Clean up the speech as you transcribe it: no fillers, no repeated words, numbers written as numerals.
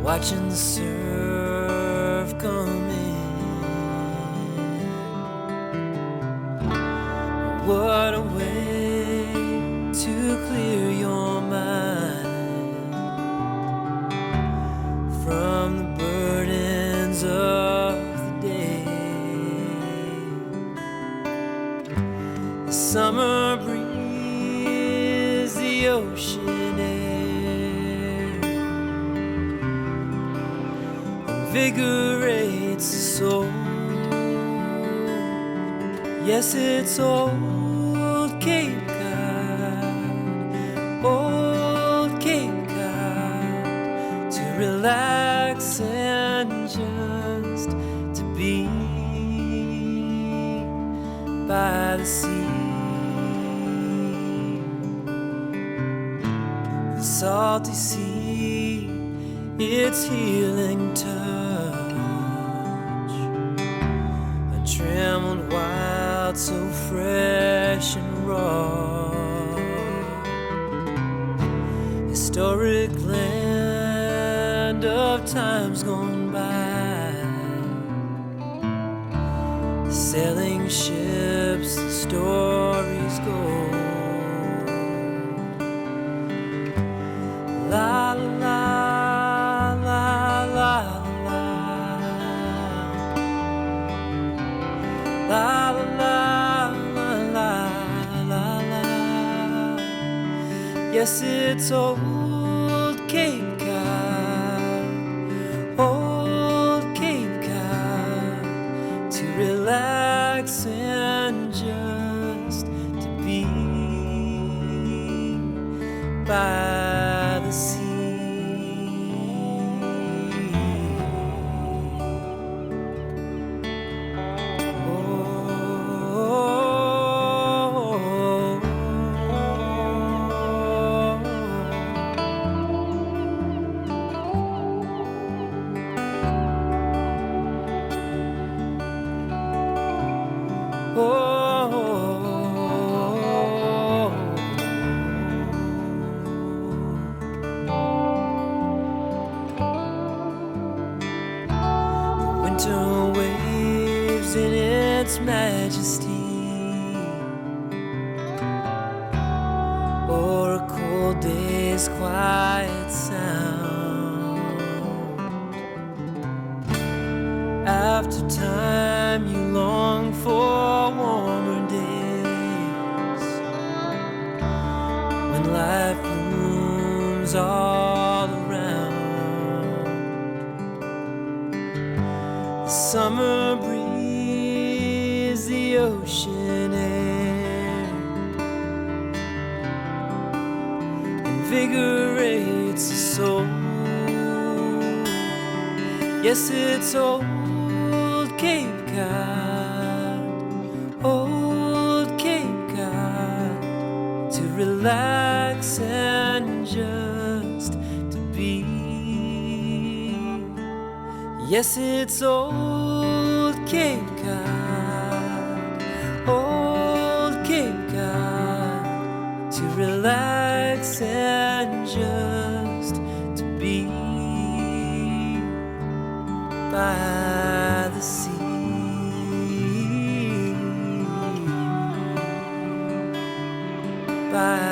watching the surf come in. What a way to clear your mind from the burdens of the day. The summer breeze, the ocean air invigorates the soul. Yes, it's old Cape Cod, old Cape Cod, to relax and just to be by the sea. The salty sea, its healing touch, untrammeled wild, so fresh and raw. Historic land of times gone by, the sailing ships, the stories go. La la la la la la la la la la la. Yes, it's old Cape Cod, old Cape Cod, to relax and just to be by the sea. Winter waves in its majesty, or a cold day's quiet sound. After time you long for warmer days, when life looms all around. The summer breeze, the ocean air invigorates the soul. Yes, it's old Cape Cod, old Cape Cod, to relax and just to be. Yes, it's old Cape Cod, old Cape Cod, to relax and just to be by the sea, by